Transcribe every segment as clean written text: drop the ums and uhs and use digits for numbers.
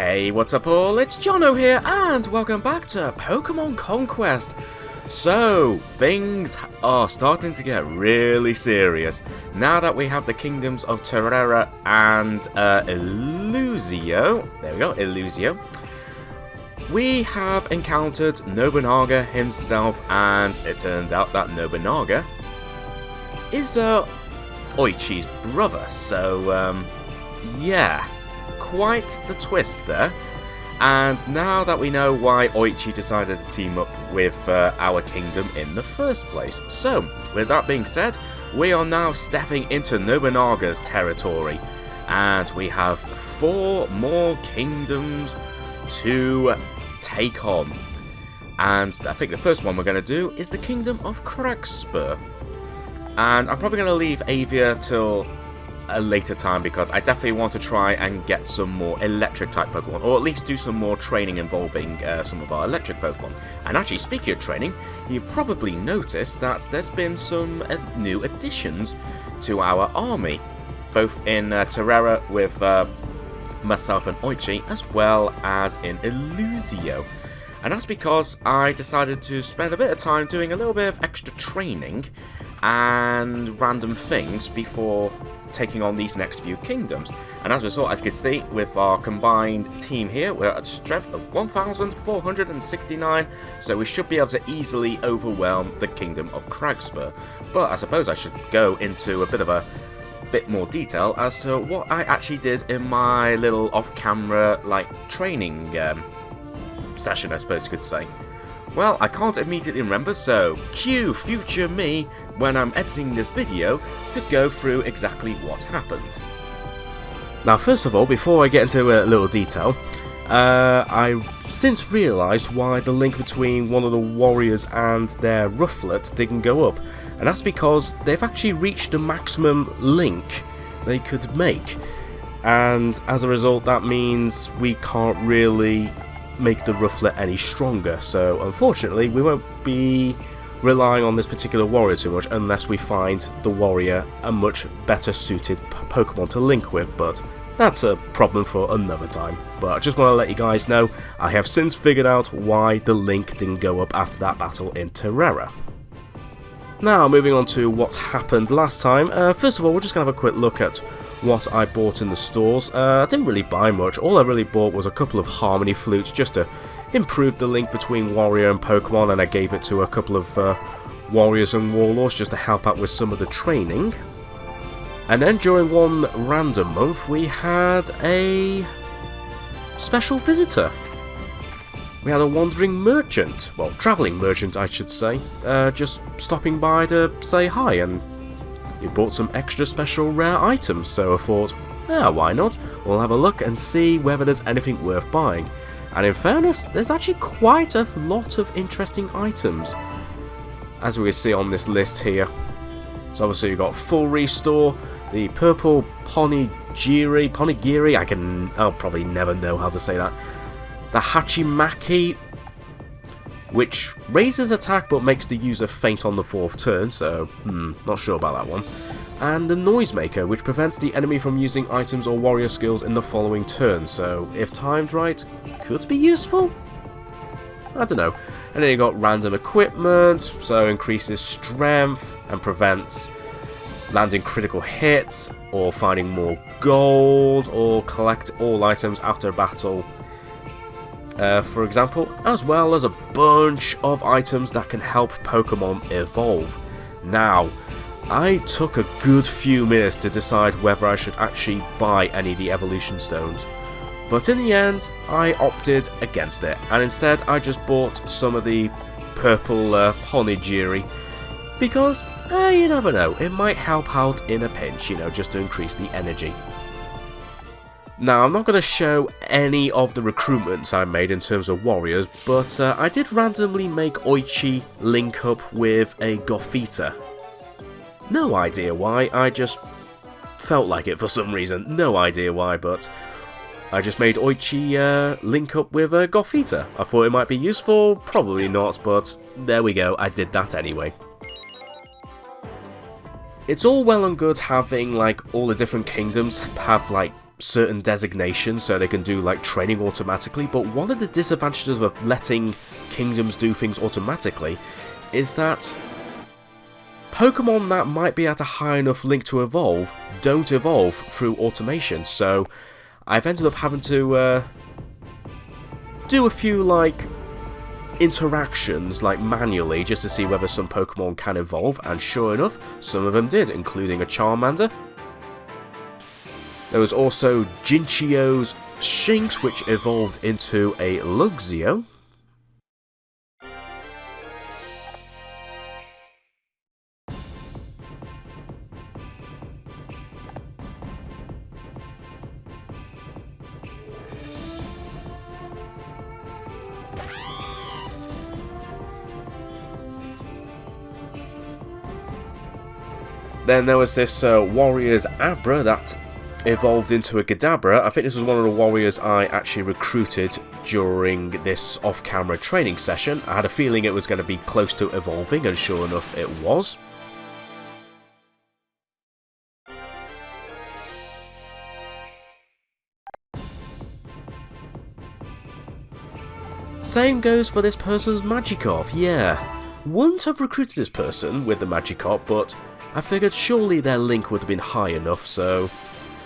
Hey, what's up all? It's Jono here, and welcome back to Pokémon Conquest. So, things are starting to get really serious. Now that we have the kingdoms of Terrera and Illusio, there we go, Illusio, we have encountered Nobunaga himself, and it turned out that Nobunaga is Oichi's brother, so, yeah. Quite the twist there. And now that we know why Oichi decided to team up with our kingdom in the first place. So, with that being said, we are now stepping into Nobunaga's territory. And we have 4 more kingdoms to take on. And I think the first one we're going to do is the kingdom of Cragspur. And I'm probably going to leave Avia till a later time because I definitely want to try and get some more electric type Pokemon, or at least do some more training involving some of our electric Pokemon. And actually, speaking of training, you've probably noticed that there's been some new additions to our army, both in Terrera with myself and Oichi, as well as in Illusio. And that's because I decided to spend a bit of time doing a little bit of extra training and random things before taking on these next few kingdoms. And as a result, as you can see, with our combined team here, we're at a strength of 1,469, so we should be able to easily overwhelm the kingdom of Cragspur. But I suppose I should go into a bit more detail as to what I actually did in my little off-camera, training session, I suppose you could say. Well, I can't immediately remember, so cue future me when I'm editing this video to go through exactly what happened. Now, first of all, before I get into a little detail, I've since realised why the link between one of the warriors and their rufflet didn't go up, and that's because they've actually reached the maximum link they could make, and as a result that means we can't really make the rufflet any stronger, so unfortunately we won't be relying on this particular warrior too much unless we find the warrior a much better suited Pokemon to link with, but that's a problem for another time. But I just want to let you guys know I have since figured out why the link didn't go up after that battle in Terrera. Now moving on to what happened last time, first of all we're just going to have a quick look at what I bought in the stores. I didn't really buy much. All I really bought was a couple of Harmony Flutes just to improve the link between Warrior and Pokemon, and I gave it to a couple of Warriors and Warlords just to help out with some of the training. And then during one random month we had a special visitor. We had a wandering merchant, well, travelling merchant I should say, just stopping by to say hi, and he bought some extra special rare items, so I thought, yeah, why not? We'll have a look and see whether there's anything worth buying. And in fairness, there's actually quite a lot of interesting items, as we can see on this list here. So obviously you've got Full Restore, the purple Ponigiri, I'll probably never know how to say that. The Hachimaki, which raises attack but makes the user faint on the 4th turn, so not sure about that one. And the Noisemaker, which prevents the enemy from using items or warrior skills in the following turn, so if timed right, could be useful? I don't know. And then you got Random Equipment, so increases strength and prevents landing critical hits, or finding more gold, or collect all items after a battle, for example, as well as a bunch of items that can help Pokemon evolve. Now, I took a good few minutes to decide whether I should actually buy any of the evolution stones, but in the end I opted against it, and instead I just bought some of the purple Ponigiri, because you never know, it might help out in a pinch, just to increase the energy. Now, I'm not going to show any of the recruitments I made in terms of warriors, but I did randomly make Oichi link up with a Gothita. No idea why, I just felt like it for some reason. No idea why, but I just made Oichi link up with a Gothita. I thought it might be useful, probably not, but there we go, I did that anyway. It's all well and good having all the different kingdoms have certain designations so they can do like training automatically, but one of the disadvantages of letting kingdoms do things automatically is that Pokemon that might be at a high enough link to evolve don't evolve through automation, so I've ended up having to do a few like interactions like manually just to see whether some Pokemon can evolve, and sure enough some of them did, including a Charmander. There was also Jinchio's Shinx, which evolved into a Luxio. Then there was this Warrior's Abra that evolved into a Kadabra. I think this was one of the warriors I actually recruited during this off-camera training session. I had a feeling it was going to be close to evolving, and sure enough it was. Same goes for this person's Magikarp, yeah. Wouldn't have recruited this person with the Magikarp, but I figured surely their link would have been high enough, so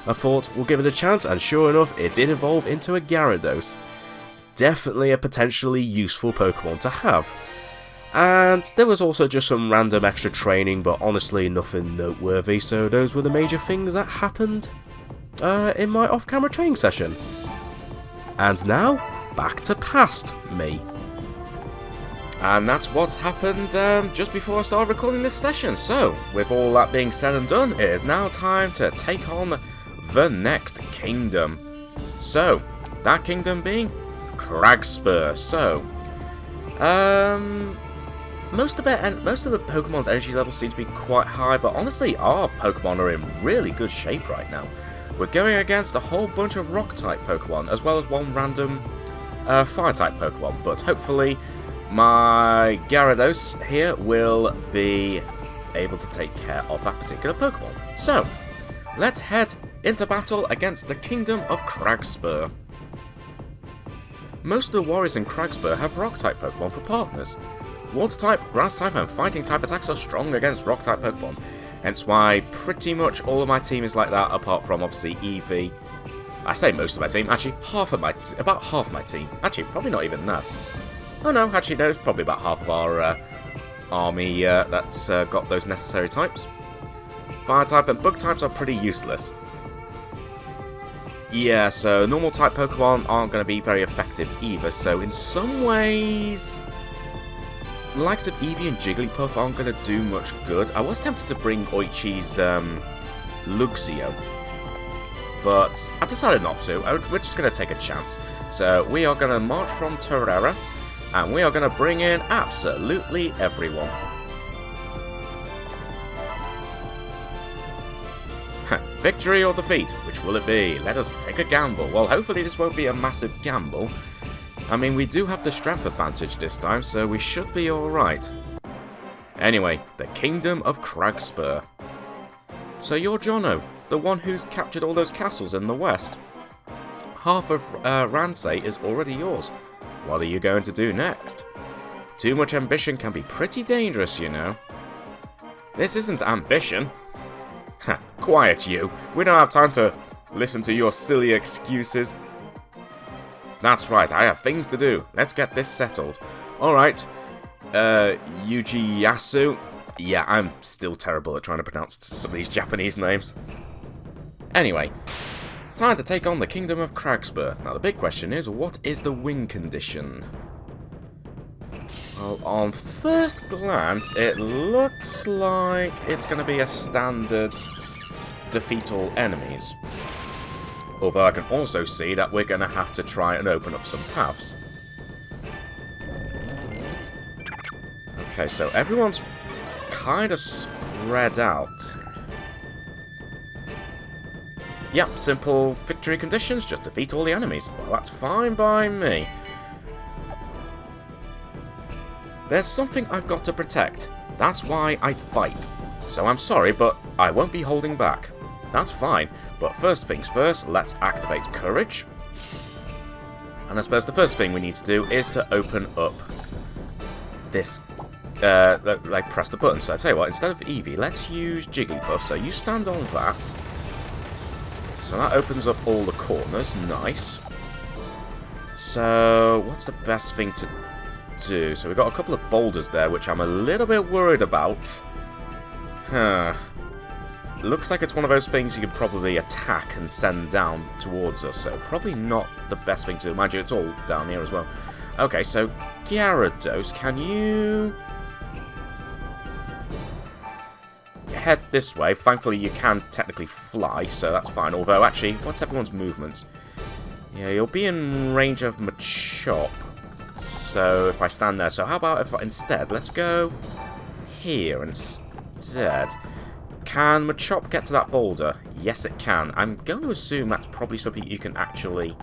I thought we'll give it a chance, and sure enough it did evolve into a Gyarados. Definitely a potentially useful Pokemon to have. And there was also just some random extra training, but honestly nothing noteworthy, so those were the major things that happened in my off-camera training session. And now, back to past me. And that's what's happened just before I started recording this session. So, with all that being said and done, it is now time to take on the next kingdom. So, that kingdom being Cragspur. So, most of the Pokemon's energy levels seem to be quite high, but honestly, our Pokemon are in really good shape right now. We're going against a whole bunch of Rock-type Pokemon, as well as one random Fire-type Pokemon, but hopefully my Gyarados here will be able to take care of that particular Pokemon. So, let's head into battle against the Kingdom of Cragspur. Most of the warriors in Cragspur have Rock-type Pokemon for partners. Water-type, Grass-type and Fighting-type attacks are strong against Rock-type Pokemon, hence why pretty much all of my team is like that, apart from obviously Eevee. I say most of my team, actually about half of my team. Actually, probably not even that. Oh no, actually no, it's probably about half of our army that's got those necessary types. Fire-type and Bug-types are pretty useless. Yeah, so normal-type Pokemon aren't going to be very effective either, so in some ways the likes of Eevee and Jigglypuff aren't going to do much good. I was tempted to bring Oichi's Luxio, but I've decided not to. We're just going to take a chance. So we are going to march from Terrera, and we are going to bring in absolutely everyone. Victory or defeat? Which will it be? Let us take a gamble. Well, hopefully this won't be a massive gamble. I mean, we do have the strength advantage this time, so we should be alright. Anyway, the Kingdom of Cragspur. So you're Jono, the one who's captured all those castles in the west. Half of Ransei is already yours. What are you going to do next? Too much ambition can be pretty dangerous, you know. This isn't ambition. Ha, quiet you. We don't have time to listen to your silly excuses. That's right, I have things to do. Let's get this settled. Alright, Yuji Yasu. Yeah, I'm still terrible at trying to pronounce some of these Japanese names. Anyway, time to take on the Kingdom of Cragspur. Now the big question is, what is the win condition? Well, on first glance, it looks like it's going to be a standard defeat all enemies. Although I can also see that we're going to have to try and open up some paths. Okay, so everyone's kind of spread out. Yep, simple victory conditions, just defeat all the enemies. Well, that's fine by me. There's something I've got to protect. That's why I fight. So I'm sorry, but I won't be holding back. That's fine. But first things first, let's activate Courage. And I suppose the first thing we need to do is to open up this, like press the button. So I tell you what, instead of Eevee, let's use Jigglypuff. So you stand on that. So that opens up all the corners. Nice. So what's the best thing to do? So we've got a couple of boulders there, which I'm a little bit worried about. Huh. Looks like it's one of those things you can probably attack and send down towards us, so probably not the best thing to do. Mind you, it's all down here as well. Okay, so Gyarados, can you head this way? Thankfully, you can technically fly, so that's fine. Although, actually, what's everyone's movements? Yeah, you'll be in range of Machop, so if I stand there. So how about if instead, let's go here instead. Can Machop get to that boulder? Yes, it can. I'm going to assume that's probably something you can actually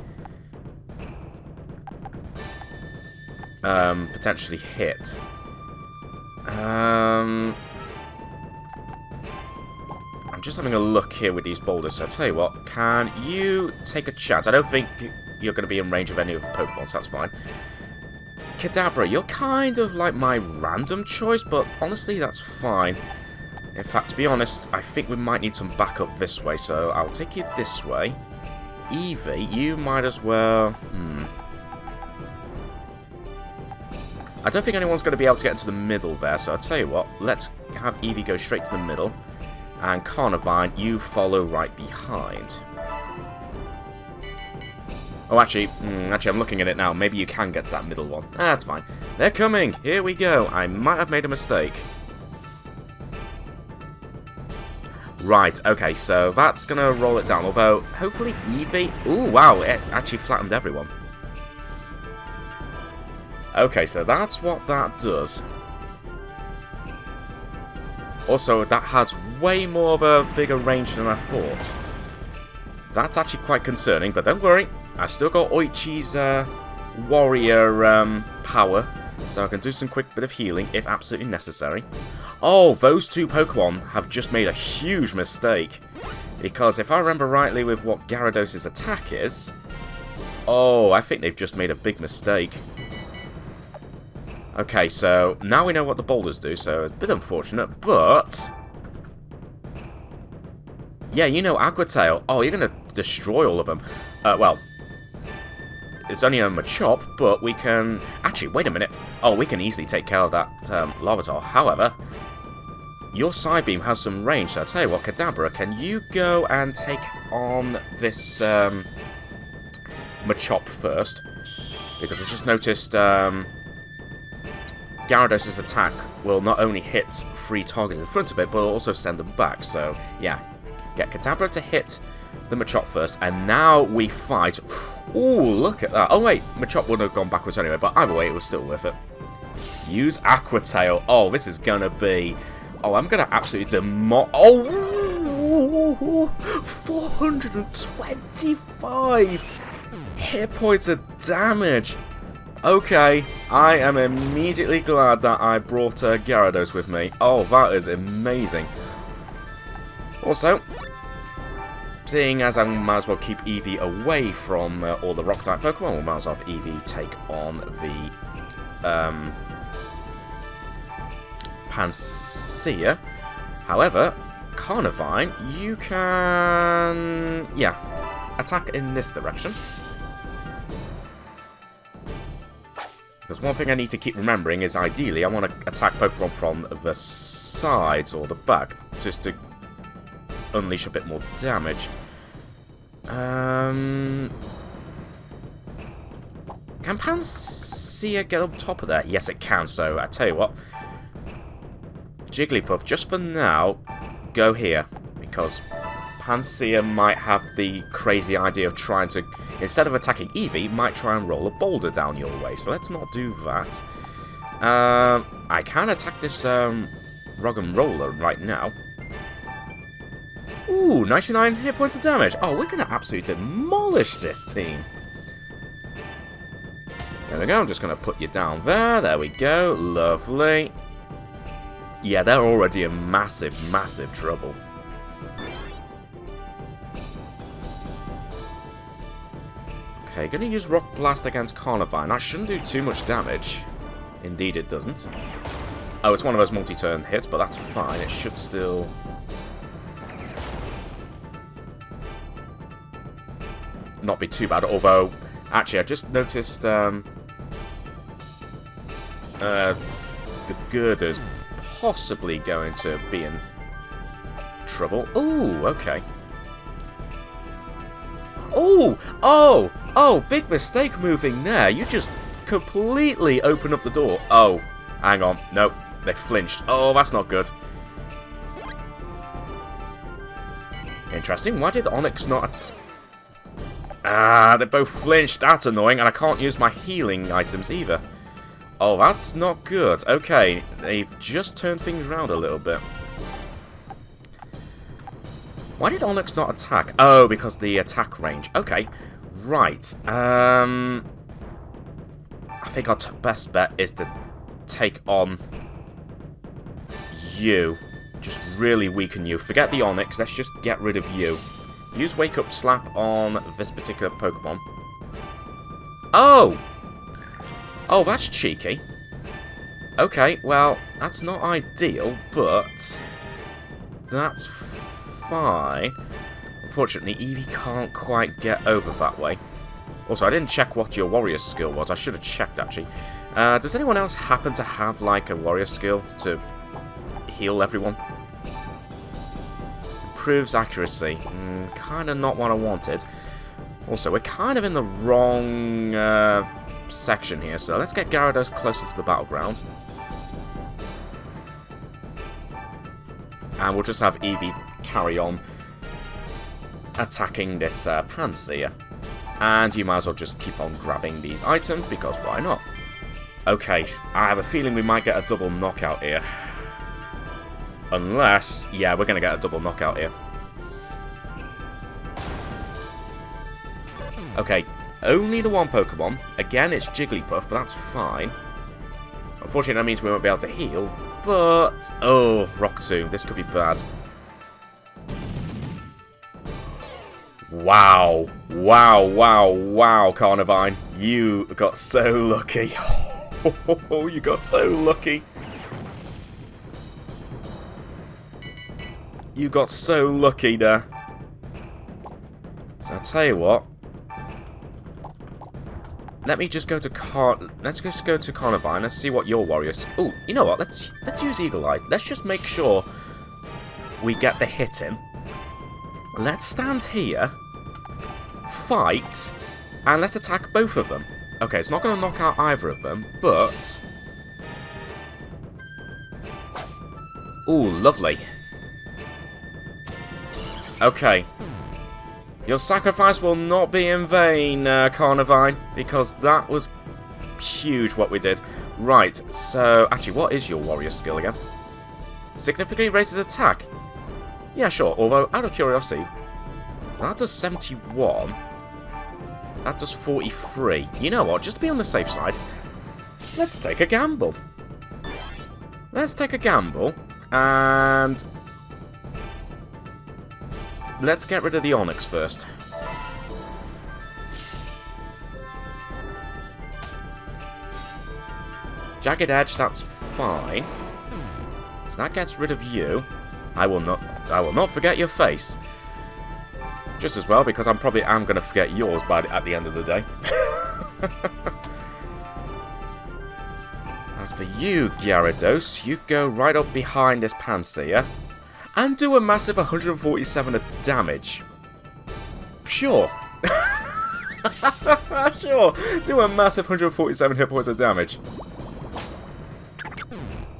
potentially hit. I'm just having a look here with these boulders. So I'll tell you what, can you take a chance? I don't think you're going to be in range of any of the Pokemon, so that's fine. Kadabra, you're kind of like my random choice, but honestly, that's fine. In fact, to be honest, I think we might need some backup this way, so I'll take you this way. Eevee, you might as well... I don't think anyone's going to be able to get into the middle there, so I'll tell you what, let's have Eevee go straight to the middle. And Carnivine, you follow right behind. Oh, actually, I'm looking at it now. Maybe you can get to that middle one. That's fine. They're coming! Here we go. I might have made a mistake. Right, okay, so that's going to roll it down, although hopefully Eevee... Ooh, wow, it actually flattened everyone. Okay, so that's what that does. Also, that has way more of a bigger range than I thought. That's actually quite concerning, but don't worry. I've still got Oichi's warrior power, so I can do some quick bit of healing if absolutely necessary. Oh, those two Pokemon have just made a huge mistake. Because if I remember rightly with what Gyarados' attack is... Oh, I think they've just made a big mistake. Okay, so now we know what the boulders do, so it's a bit unfortunate, but... Yeah, you know Aqua Tail. Oh, you're going to destroy all of them. Well... It's only a Machop, but we can... Actually, wait a minute. Oh, we can easily take care of that Larvitar. However... Your Side Beam has some range, so I'll tell you what, Kadabra, can you go and take on this Machop first? Because I just noticed Gyarados' attack will not only hit 3 targets in front of it, but also send them back. So, yeah, get Kadabra to hit the Machop first, and now we fight. Ooh, look at that. Oh, wait, Machop would have gone backwards anyway, but either way, it was still worth it. Use Aqua Tail. Oh, this is going to be... Oh, I'm going to absolutely demolish... Oh! 425 hit points of damage. Okay, I am immediately glad that I brought Gyarados with me. Oh, that is amazing. Also, seeing as I might as well keep Eevee away from all the Rock-type Pokemon, we might as well have Eevee take on the... Panacea. However, Carnivine, you can... Yeah, attack in this direction. Because one thing I need to keep remembering is ideally I want to attack Pokemon from the sides or the back, just to unleash a bit more damage. Can Panacea get up top of that? Yes, it can, so I tell you what. Jigglypuff, just for now, go here, because Panacea might have the crazy idea of trying to, instead of attacking Eevee, might try and roll a boulder down your way, so let's not do that. I can attack this Rug and Roller right now. Ooh, 99 hit points of damage. Oh, we're going to absolutely demolish this team. There we go, I'm just going to put you down there. There we go, lovely. Yeah, they're already in massive, massive trouble. Okay, gonna use Rock Blast against Carnivine. That shouldn't do too much damage. Indeed it doesn't. Oh, it's one of those multi-turn hits, but that's fine. It should still... not be too bad, although... Actually, I just noticed, the Girder's possibly going to be in trouble. Ooh, okay. Ooh! Oh, big mistake moving there. You just completely opened up the door. Oh, hang on. Nope, they flinched. Oh, that's not good. Interesting. Why did Onyx not... Ah, they both flinched. That's annoying, and I can't use my healing items either. Oh, that's not good. Okay, they've just turned things around a little bit. Why did Onyx not attack? Oh, because the attack range. Okay, right. I think our best bet is to take on you. Just really weaken you. Forget the Onyx. Let's just get rid of you. Use Wake Up Slap on this particular Pokemon. Oh! Oh, that's cheeky. Okay, well, that's not ideal, but that's fine. Unfortunately, Eevee can't quite get over that way. Also, I didn't check what your warrior skill was. I should have checked, actually. Does anyone else happen to have, like, a warrior skill to heal everyone? Improves accuracy. Kind of not what I wanted. Also, we're kind of in the wrong section here, so let's get Gyarados closer to the battleground. And we'll just have Eevee carry on attacking this Pansear. And you might as well just keep on grabbing these items, because why not? Okay, I have a feeling we might get a double knockout here. Unless... yeah, we're going to get a double knockout here. Okay, only the one Pokemon. Again, it's Jigglypuff, but that's fine. Unfortunately, that means we won't be able to heal. But... oh, Rock Tomb. This could be bad. Wow. Wow, wow, wow, Carnivine. You got so lucky. Oh, you got so lucky. You got so lucky there. So I'll tell you what. Let me just go to let's just go to Carnivine. Let's see what your warriors. Oh, you know what? Let's use Eagle Eye. Let's just make sure we get the hit in. Let's stand here, fight, and let's attack both of them. Okay, it's not going to knock out either of them, but... ooh, lovely. Okay. Your sacrifice will not be in vain, Carnivine, because that was huge what we did. Right, so... actually, what is your warrior skill again? Significantly raises attack. Yeah, sure, although, out of curiosity, so that does 71. That does 43. You know what, just to be on the safe side, let's take a gamble. Let's take a gamble, and... let's get rid of the Onyx first. Jagged Edge, that's fine. So that gets rid of you. I will not forget your face. Just as well, because I'm going to forget yours at the end of the day. As for you, Gyarados, you go right up behind this Pansear and do a massive 147 of damage. Sure. Sure. Do a massive 147 hit points of damage.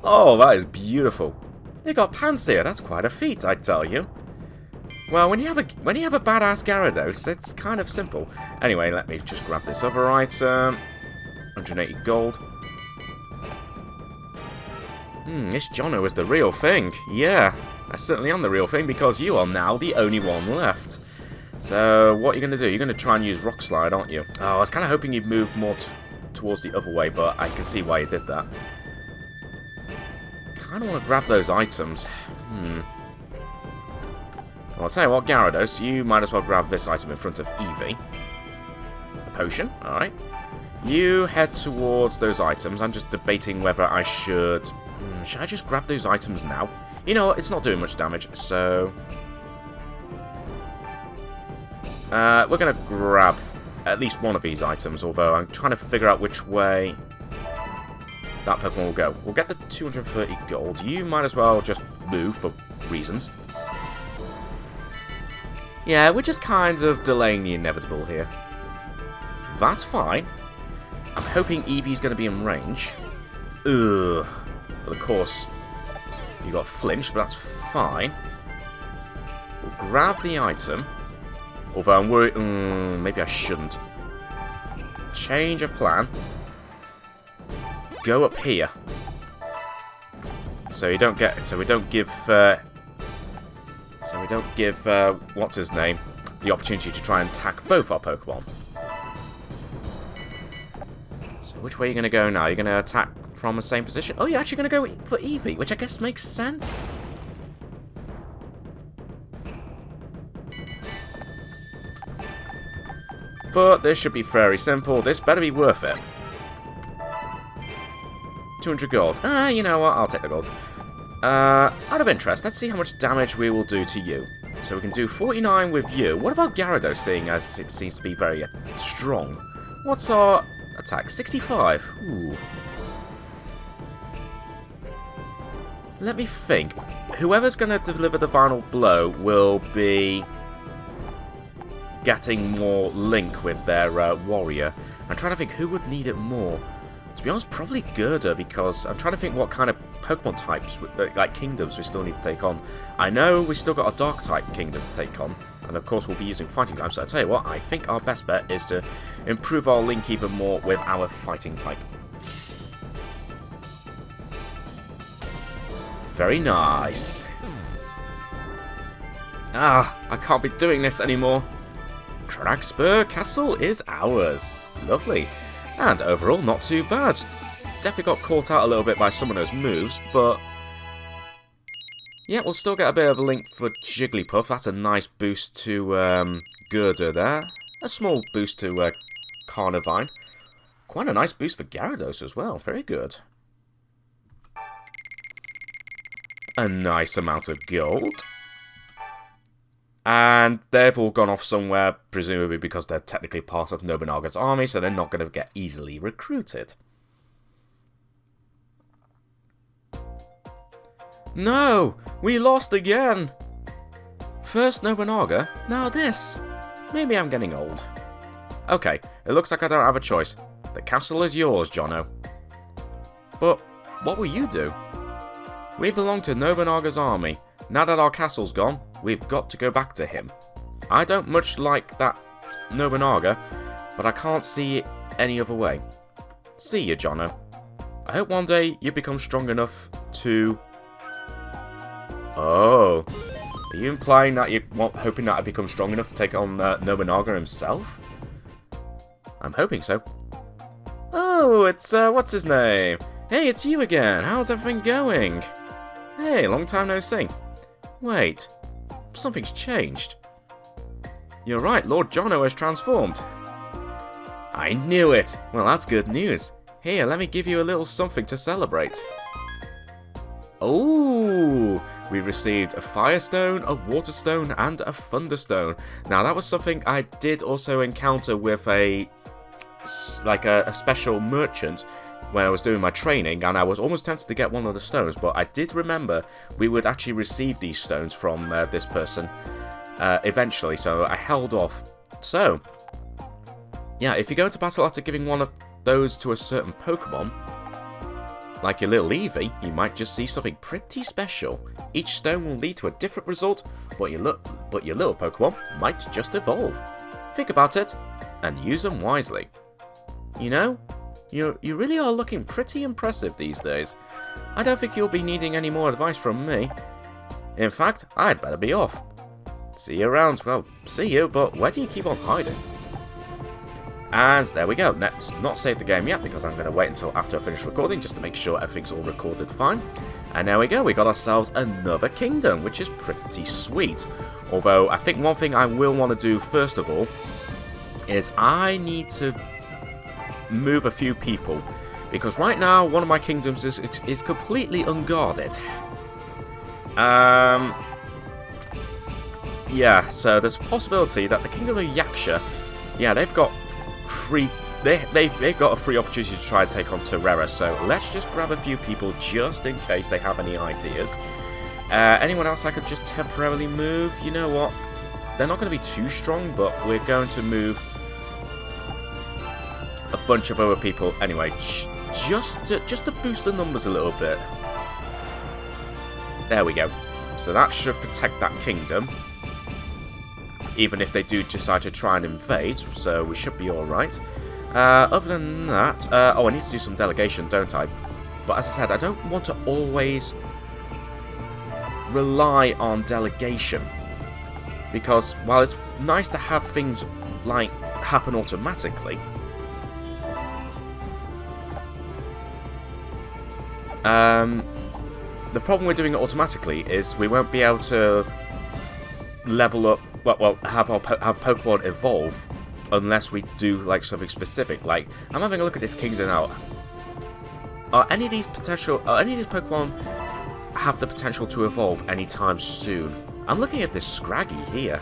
Oh, that is beautiful. They got Pansear. That's quite a feat, I tell you. Well, when you have a badass Gyarados, it's kind of simple. Anyway, let me just grab this other item. 180 gold. This Jono is the real thing. Yeah, I certainly am the real thing, because you are now the only one left. So, what are you going to do? You're going to try and use Rock Slide, aren't you? Oh, I was kind of hoping you'd move more towards the other way, but I can see why you did that. I don't want to grab those items. Well, I'll tell you what, Gyarados, you might as well grab this item in front of Eevee. potion. Alright. You head towards those items. I'm just debating whether I should... should I just grab those items now? You know what? It's not doing much damage, so... we're going to grab at least one of these items, although I'm trying to figure out which way that Pokemon will go. We'll get the 230 gold. You might as well just move for reasons. Yeah, we're just kind of delaying the inevitable here. That's fine. I'm hoping Eevee's going to be in range. Ugh. But of course, you got flinched, but that's fine. We'll grab the item. Although I'm worried... maybe I shouldn't. Change of plan. Go up here. So we don't give... what's his name? The opportunity to try and attack both our Pokemon. So which way are you going to go now? You're going to attack from the same position? Oh, you're actually going to go for Eevee, which I guess makes sense. But this should be very simple. This better be worth it. 200 gold. You know what? I'll take the gold. Out of interest, let's see how much damage we will do to you. So we can do 49 with you. What about Gyarados, seeing as it seems to be very strong? What's our attack? 65. Ooh. Let me think. Whoever's going to deliver the final blow will be getting more link with their warrior. I'm trying to think who would need it more. To be honest, probably Gerda, because I'm trying to think what kind of Pokemon types, like kingdoms, we still need to take on. I know we still got a dark type kingdom to take on, and of course we'll be using fighting types. So I tell you what, I think our best bet is to improve our link even more with our fighting type. Very nice. I can't be doing this anymore. Cragspur Castle is ours. Lovely. And overall, not too bad. Definitely got caught out a little bit by some of those moves, but... yeah, we'll still get a bit of a link for Jigglypuff. That's a nice boost to Gerda there. A small boost to Carnivine. Quite a nice boost for Gyarados as well. Very good. A nice amount of gold. And they've all gone off somewhere, presumably because they're technically part of Nobunaga's army, so they're not going to get easily recruited. No! We lost again! First Nobunaga, now this. Maybe I'm getting old. Okay, it looks like I don't have a choice. The castle is yours, Jono. But what will you do? We belong to Nobunaga's army. Now that our castle's gone, we've got to go back to him. I don't much like that Nobunaga, but I can't see it any other way. See you, Jono. I hope one day you become strong enough to... Oh. Are you implying that you're hoping that I become strong enough to take on Nobunaga himself? I'm hoping so. Oh, it's, what's his name? Hey, it's you again. How's everything going? Hey, long time no see. Wait, something's changed. You're right, Lord Jono has transformed. I knew it! Well, that's good news. Here, let me give you a little something to celebrate. Oh, we received a Firestone, a Waterstone, and a Thunderstone. Now, that was something I did also encounter with a special merchant when I was doing my training, and I was almost tempted to get one of the stones, but I did remember we would actually receive these stones from this person eventually, so I held off. So, yeah, if you go into battle after giving one of those to a certain Pokemon, like your little Eevee, you might just see something pretty special. Each stone will lead to a different result, but your little Pokemon might just evolve. Think about it, and use them wisely. You know, you really are looking pretty impressive these days. I don't think you'll be needing any more advice from me. In fact, I'd better be off. See you around. Well, see you, but where do you keep on hiding? And there we go. Let's not save the game yet, because I'm going to wait until after I finish recording, just to make sure everything's all recorded fine. And there we go. We got ourselves another kingdom, which is pretty sweet. Although, I think one thing I will want to do first of all is I need to move a few people. Because right now, one of my kingdoms is completely unguarded. Yeah, so there's a possibility that the Kingdom of Yaksha, yeah, they've got they've got a free opportunity to try and take on Terrera. So let's just grab a few people just in case they have any ideas. Anyone else I could just temporarily move? You know what? They're not going to be too strong, but we're going to move a bunch of other people anyway, just to boost the numbers a little bit. There we go. So that should protect that kingdom, even if they do decide to try and invade, so we should be alright. Other than that, oh, I need to do some delegation, don't I? But as I said, I don't want to always rely on delegation, because while it's nice to have things like happen automatically, the problem with doing it automatically is we won't be able to level up, well, have Pokemon evolve unless we do like something specific. Like, I'm having a look at this kingdom now. Are any of these Pokemon have the potential to evolve anytime soon? I'm looking at this Scraggy here.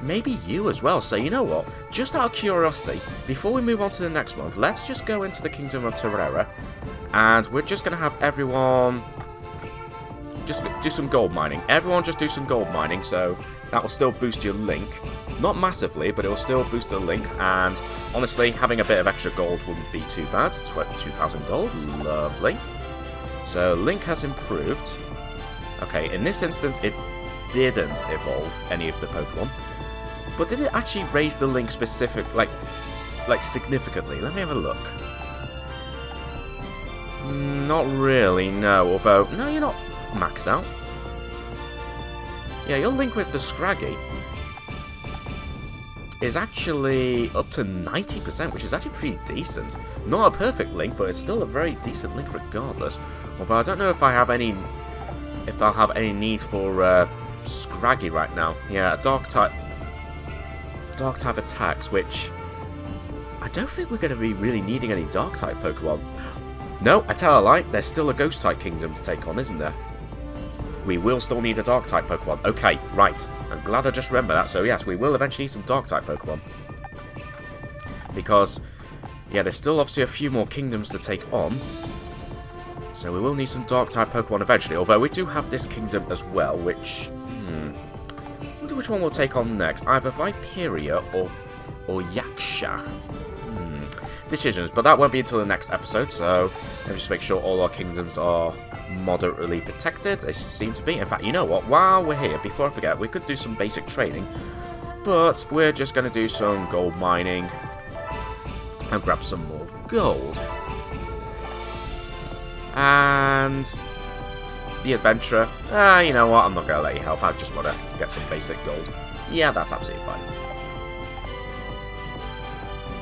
Maybe you as well. So you know what? Just out of curiosity, before we move on to the next month, let's just go into the Kingdom of Terrera, and we're just going to have everyone just do some gold mining. Everyone just do some gold mining, so that will still boost your link. Not massively, but it will still boost the link, and honestly, having a bit of extra gold wouldn't be too bad. 2,000 gold, lovely. So link has improved. Okay, in this instance, it didn't evolve any of the Pokemon. But did it actually raise the link like significantly? Let me have a look. Not really, no. Although, no, you're not maxed out. Yeah, your link with the Scraggy is actually up to 90%, which is actually pretty decent. Not a perfect link, but it's still a very decent link regardless. Although I don't know if I'll have any need for Scraggy right now. Yeah, dark type attacks, which I don't think we're going to be really needing any dark type Pokemon. No, I tell a lie, there's still a ghost type kingdom to take on, isn't there? We will still need a dark type Pokemon. Okay, right. I'm glad I just remembered that. So yes, we will eventually need some dark type Pokemon. Because, yeah, there's still obviously a few more kingdoms to take on. So we will need some dark type Pokemon eventually. Although we do have this kingdom as well, which... I wonder which one we'll take on next. Either Viperia or Yaksha. Decisions, but that won't be until the next episode, so let me just make sure all our kingdoms are moderately protected. They seem to be. In fact, you know what? While we're here, before I forget, we could do some basic training, but we're just going to do some gold mining and grab some more gold. And the adventurer, you know what? I'm not going to let you help. I just want to get some basic gold. Yeah, that's absolutely fine.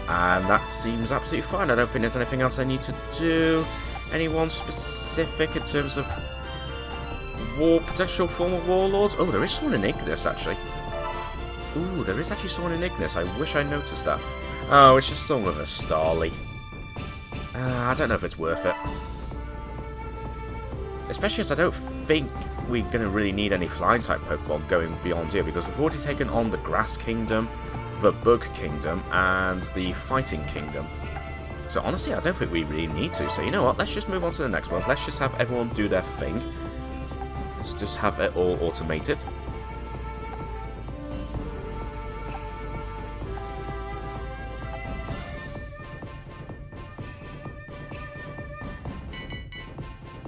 And that seems absolutely fine. I don't think there's anything else I need to do. Anyone specific in terms of potential former warlords? Oh, there is someone in Ignis, actually. Ooh, there is actually someone in Ignis. I wish I noticed that. Oh, it's just someone with a Starly. I don't know if it's worth it. Especially as I don't think we're going to really need any flying type Pokemon going beyond here, because we've already taken on the Grass Kingdom, the Bug Kingdom, and the Fighting Kingdom. So honestly, I don't think we really need to. So you know what? Let's just move on to the next one. Let's just have everyone do their thing. Let's just have it all automated.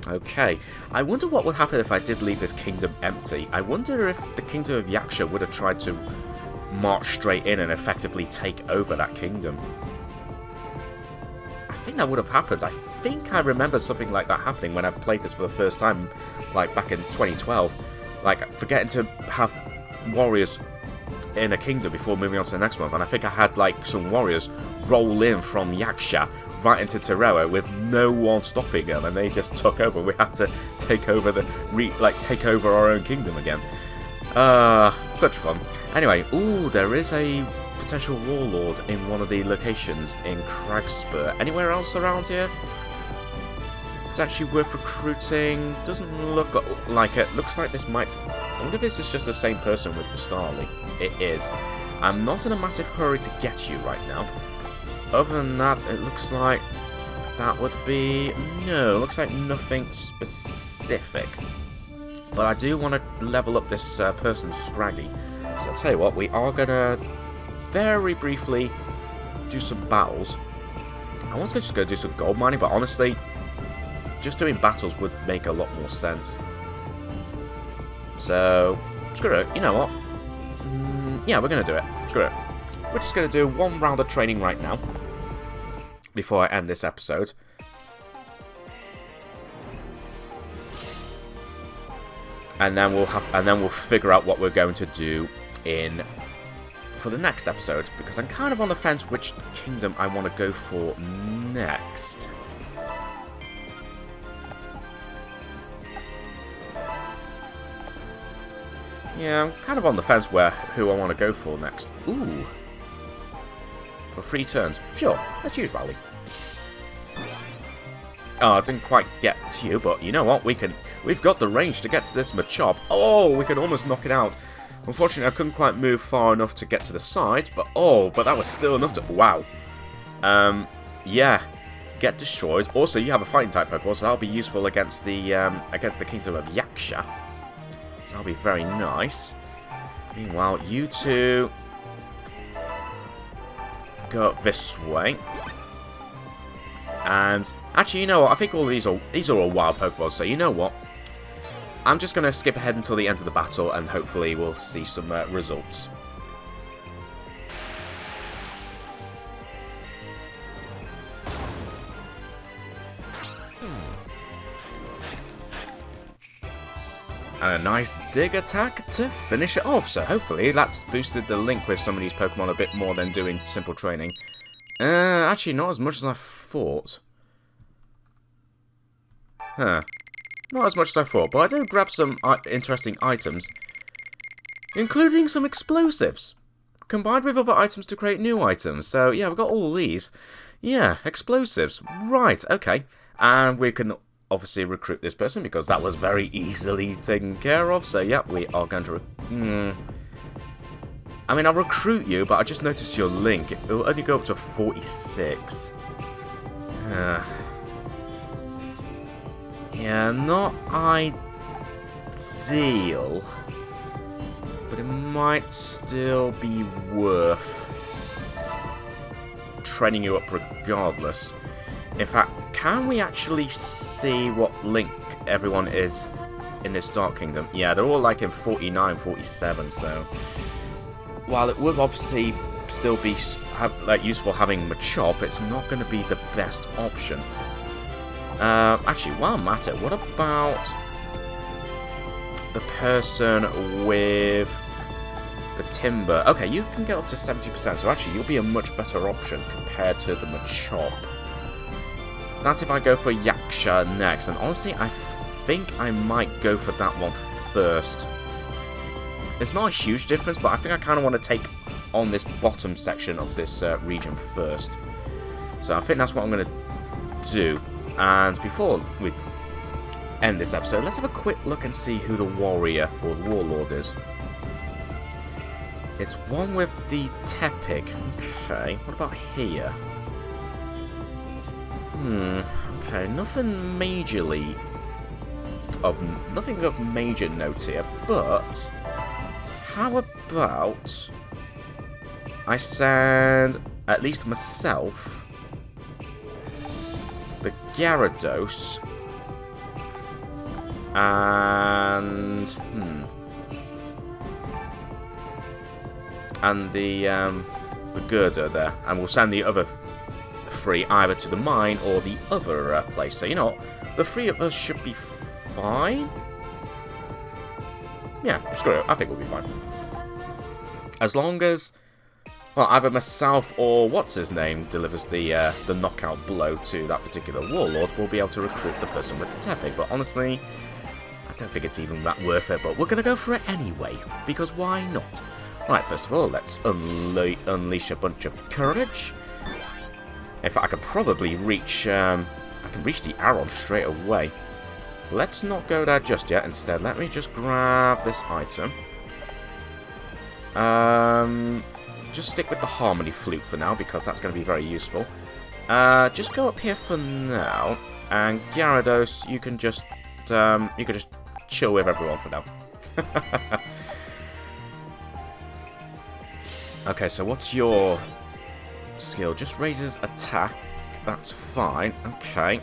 Okay, I wonder what would happen if I did leave this kingdom empty. I wonder if the Kingdom of Yaksha would have tried to march straight in and effectively take over that kingdom. I think that would have happened. I think I remember something like that happening when I played this for the first time, like back in 2012. Like, forgetting to have warriors in a kingdom before moving on to the next one. And I think I had, like, some warriors roll in from Yaksha right into Terrera with no one stopping them, and they just took over. We had to take over take over our own kingdom again. Such fun. Anyway, ooh, there is a potential warlord in one of the locations in Cragspur. Anywhere else around here? Potentially worth recruiting. Doesn't look like it. Looks like this might... I wonder if this is just the same person with the Starly. It is. I'm not in a massive hurry to get you right now. Other than that, it looks like that would be... No, looks like nothing specific. But I do want to level up this person, Scraggy. So I'll tell you what, we are going to very briefly do some battles. I was just going to do some gold mining, but honestly, just doing battles would make a lot more sense. So, screw it. You know what? Yeah, we're going to do it. Screw it. We're just going to do one round of training right now before I end this episode. And then we'll figure out what we're going to do for the next episode, because I'm kind of on the fence which kingdom I want to go for next. Yeah, I'm kind of on the fence who I want to go for next. Ooh. For 3 turns. Sure, let's use Rally. Oh, I didn't quite get to you, but you know what? We've got the range to get to this Machop. Oh, we can almost knock it out. Unfortunately, I couldn't quite move far enough to get to the side, but that was still enough to... Wow. Yeah. Get destroyed. Also, you have a fighting type Pokemon, so that'll be useful against the kingdom of Yaksha. So that'll be very nice. Meanwhile, you two go up this way. And actually, you know what? I think all these are all wild Pokemon. So you know what? I'm just going to skip ahead until the end of the battle, and hopefully we'll see some results. And a nice dig attack to finish it off. So hopefully that's boosted the link with some of these Pokemon a bit more than doing simple training. Actually, not as much as I thought. Huh. Not as much as I thought, but I did grab some interesting items, including some explosives, combined with other items to create new items. So yeah, we've got all these. Yeah, explosives. Right, okay. And we can obviously recruit this person, because that was very easily taken care of. So yeah, we are going to... I mean, I'll recruit you, but I just noticed your link. It will only go up to 46. Yeah, not ideal, but it might still be worth training you up regardless. In fact, can we actually see what link everyone is in this Dark Kingdom? Yeah, they're all like in 49, 47, so while it would obviously still be useful having Machop, it's not going to be the best option. Actually, while I'm at it, what about the person with the Timber? Okay, you can get up to 70%, so actually you'll be a much better option compared to the Machop. That's if I go for Yaksha next, and honestly, I think I might go for that one first. It's not a huge difference, but I think I kind of want to take on this bottom section of this region first. So I think that's what I'm going to do. And before we end this episode, let's have a quick look and see who the warrior or warlord is. It's one with the Tepig. Okay, what about here? Okay, nothing of major note here, but how about I send at least myself the Gyarados and the Girder there, and we'll send the other 3 either to the mine or the other place. So you know what? The 3 of us should be fine. Yeah, screw it. I think we'll be fine. As long as, well, either myself or what's his name delivers the knockout blow to that particular warlord, we'll be able to recruit the person with the Tepig. But honestly, I don't think it's even that worth it, but we're going to go for it anyway, because why not? Right, first of all, let's unleash a bunch of courage. In fact, I could probably reach, I can reach the Aron straight away. Let's not go there just yet. Instead, let me just grab this item. Just stick with the Harmony Flute for now, because that's going to be very useful. Just go up here for now, and Gyarados, you can just chill with everyone for now. Okay, so what's your skill? Just raises attack. That's fine. Okay.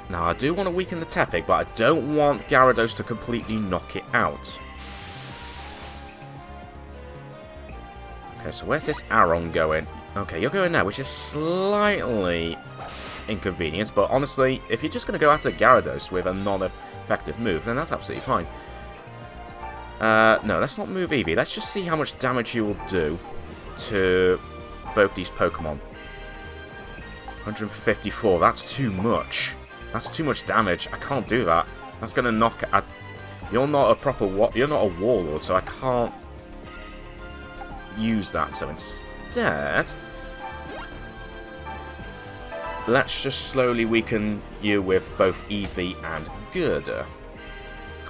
Now, I do want to weaken the Tepig, but I don't want Gyarados to completely knock it out. Okay, so where's this Aron going? Okay, you're going now, which is slightly inconvenient, but honestly, if you're just going to go after Gyarados with a non-effective move, then that's absolutely fine. No, let's not move Eevee. Let's just see how much damage you will do to both these Pokemon. 154, that's too much. That's too much damage. I can't do that. That's going to knock... You're not a proper... You're not a Warlord, so I can't use that. So instead, let's just slowly weaken you with both Eevee and Girder.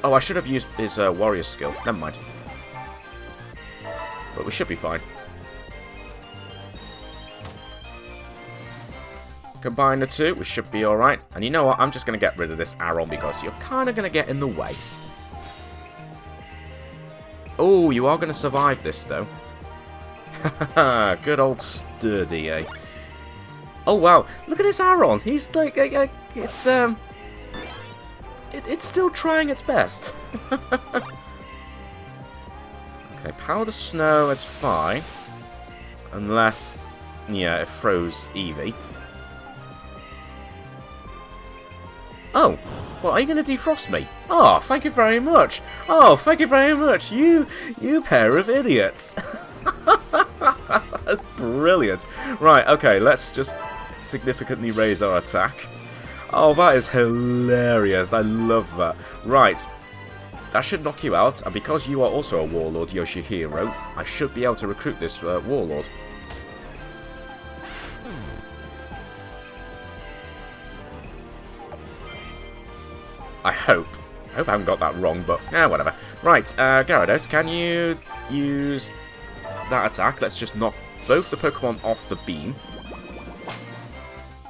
Oh, I should have used his warrior skill. Never mind. But we should be fine. Combine the two, we should be alright. And you know what? I'm just going to get rid of this Aron because you're kind of going to get in the way. Oh, you are going to survive this, though. Good old sturdy, eh? Oh, wow. Look at this Aron. He's like... It's still trying its best. Okay, Powder Snow, it's fine. Unless, yeah, it froze Eevee. Oh, well, are you going to defrost me? Oh, thank you very much. Oh, thank you very much. You pair of idiots. That's brilliant. Right, okay, let's just significantly raise our attack. Oh, that is hilarious. I love that. Right. That should knock you out. And because you are also a Warlord, Yoshihiro, I should be able to recruit this Warlord. I hope. I hope I haven't got that wrong, but whatever. Right, Gyarados, can you use that attack? Let's just knock both the Pokemon off the beam.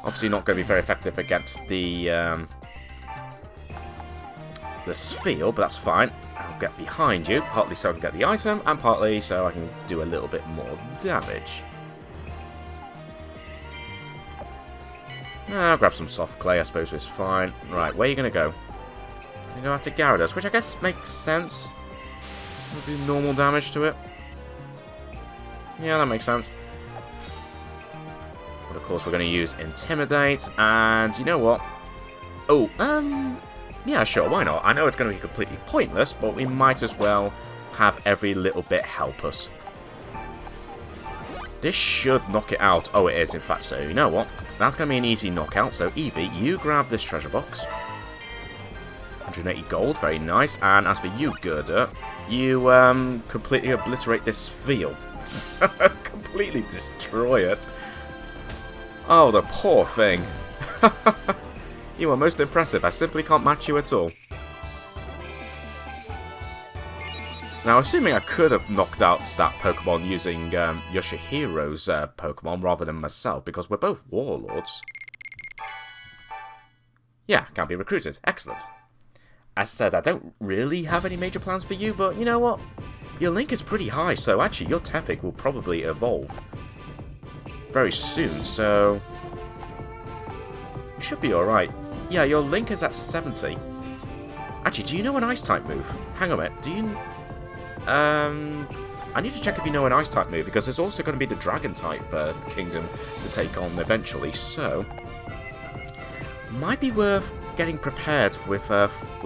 Obviously not going to be very effective against the Sphere, but that's fine. I'll get behind you, partly so I can get the item, and partly so I can do a little bit more damage. I'll grab some soft clay, I suppose it's fine. Right, where are you going to go? You go after Gyarados, which I guess makes sense. Would do normal damage to it. Yeah, that makes sense. But of course, we're going to use Intimidate, and you know what? Oh, yeah, sure, why not? I know it's going to be completely pointless, but we might as well have every little bit help us. This should knock it out. Oh, it is, in fact, so you know what? That's going to be an easy knockout. So, Eevee, you grab this treasure box. 180 gold, very nice. And as for you, Girder, you completely obliterate this field. Completely destroy it. Oh, the poor thing. You are most impressive. I simply can't match you at all. Now, assuming I could have knocked out that Pokemon using Yoshihiro's Pokemon rather than myself, because we're both Warlords. Yeah, can't be recruited. Excellent. As said, I don't really have any major plans for you, but you know what? Your link is pretty high, so actually your Tepig will probably evolve very soon, so you should be alright. Yeah, your link is at 70. Actually, do you know an Ice-type move? Hang on a minute, do you... I need to check if you know an Ice-type move, because there's also going to be the Dragon-type kingdom to take on eventually, so... might be worth getting prepared with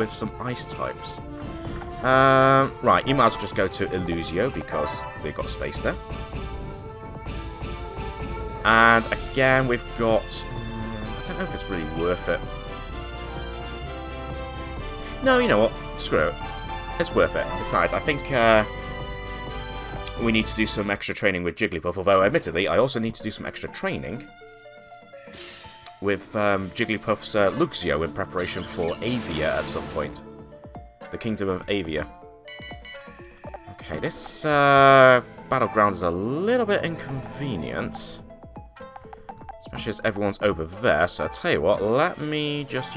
some Ice-types. Right, you might as well just go to Illusio, because we've got space there. And again, we've got... I don't know if it's really worth it. No, you know what? Screw it. It's worth it. Besides, I think we need to do some extra training with Jigglypuff, although admittedly I also need to do some extra training with Jigglypuff's Luxio in preparation for Avia at some point. The Kingdom of Avia. Okay, this battleground is a little bit inconvenient. Especially as everyone's over there, so I'll tell you what, let me just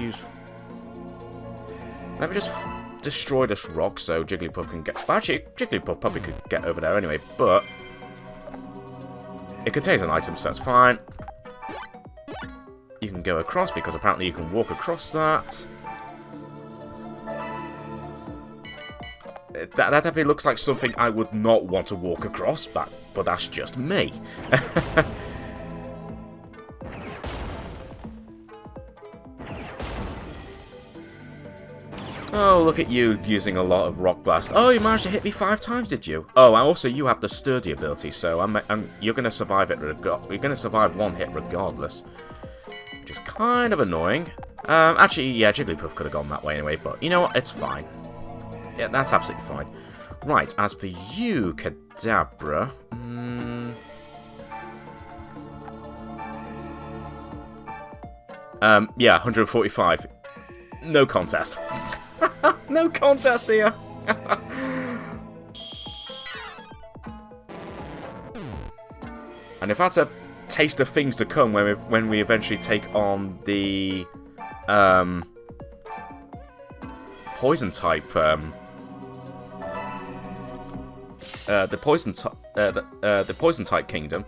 destroy this rock so Jigglypuff can get... Well, actually, Jigglypuff probably could get over there anyway, but it contains an item, so that's fine. You can go across, because apparently you can walk across that. That definitely looks like something I would not want to walk across, but that's just me. Oh, look at you using a lot of Rock Blast. Oh, you managed to hit me 5 times, did you? Oh, and also you have the Sturdy ability, so you're going to survive it. You're going to survive one hit regardless, which is kind of annoying. Actually, yeah, Jigglypuff could have gone that way anyway, but you know what? It's fine. Yeah, that's absolutely fine. Right, as for you, Kadabra... yeah, 145. No contest. No contest here. And if that's a taste of things to come when we eventually take on the poison type the poison type kingdom,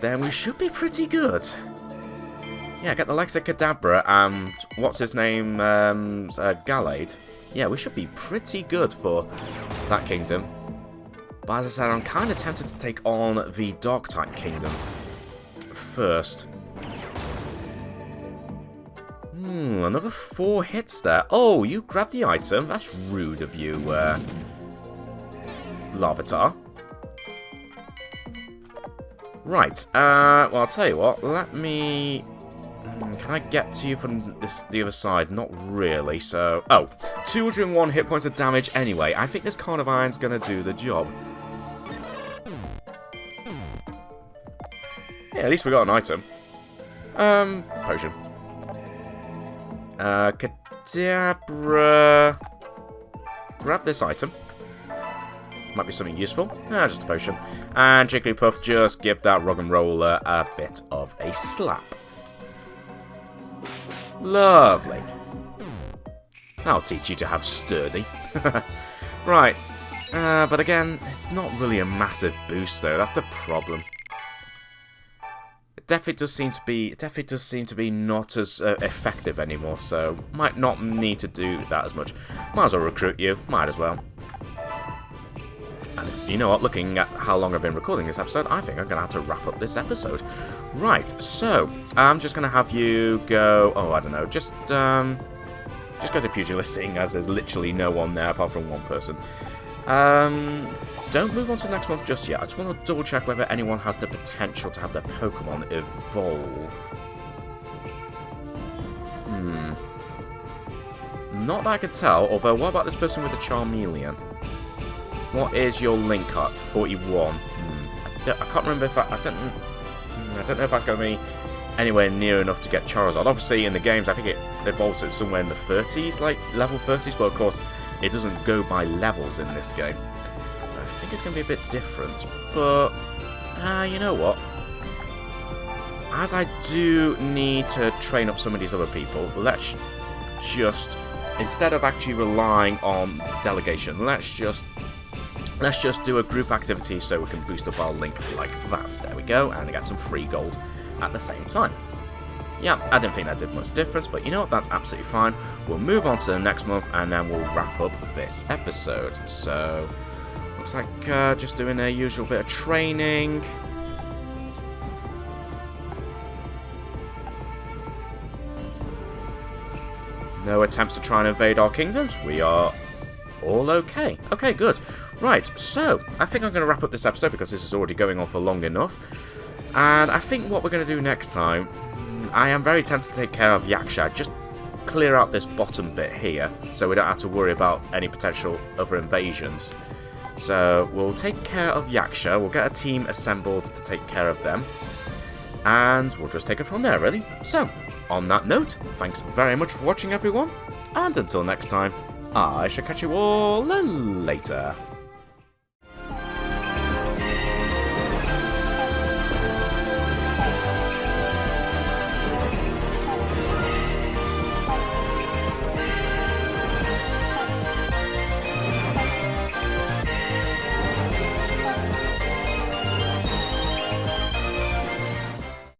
then we should be pretty good. Yeah, get the likes of Kadabra and what's his name, Gallade. Yeah, we should be pretty good for that kingdom. But as I said, I'm kind of tempted to take on the Dark-type kingdom first. Another 4 hits there. Oh, you grabbed the item. That's rude of you, Larvitar. Right, well, I'll tell you what. Let me... Can I get to you from the other side? Not really, so... Oh, 201 hit points of damage anyway. I think this Carnivine's going to do the job. Yeah, at least we got an item. Potion. Kadabra... Grab this item. Might be something useful. Just a potion. And Jigglypuff, just give that Roggenroller a bit of a slap. Lovely. I'll teach you to have sturdy. Right. But again, it's not really a massive boost though. That's the problem. It definitely does seem to be not as effective anymore. So might not need to do that as much. Might as well recruit you. Might as well. And you know what, looking at how long I've been recording this episode, I think I'm going to have to wrap up this episode. Right, so, I'm just going to have you go, oh, I don't know, just go to Pugilist, seeing as there's literally no one there apart from one person. Don't move on to the next month just yet. I just want to double check whether anyone has the potential to have their Pokemon evolve. Not that I could tell, although what about this person with the Charmeleon? What is your link cut? 41. I can't remember if I don't know if that's going to be anywhere near enough to get Charizard. Obviously, in the games, I think it evolves at somewhere in the 30s, like level 30s, but of course, it doesn't go by levels in this game. So I think it's going to be a bit different. But, you know what? As I do need to train up some of these other people, let's just, instead of actually relying on delegation, let's just do a group activity so we can boost up our link like that. There we go, and get some free gold at the same time. Yeah, I didn't think that did much difference, but you know what, that's absolutely fine. We'll move on to the next month, and then we'll wrap up this episode. So, looks like just doing a usual bit of training. No attempts to try and invade our kingdoms. We are all okay. Okay, good. Right, so, I think I'm going to wrap up this episode because this is already going on for long enough. And I think what we're going to do next time, I am very tempted to take care of Yaksha. clear out this bottom bit here, so we don't have to worry about any potential other invasions. So we'll take care of Yaksha, we'll get a team assembled to take care of them, and we'll just take it from there, really. So, on that note, thanks very much for watching, everyone, and until next time, I shall catch you all later.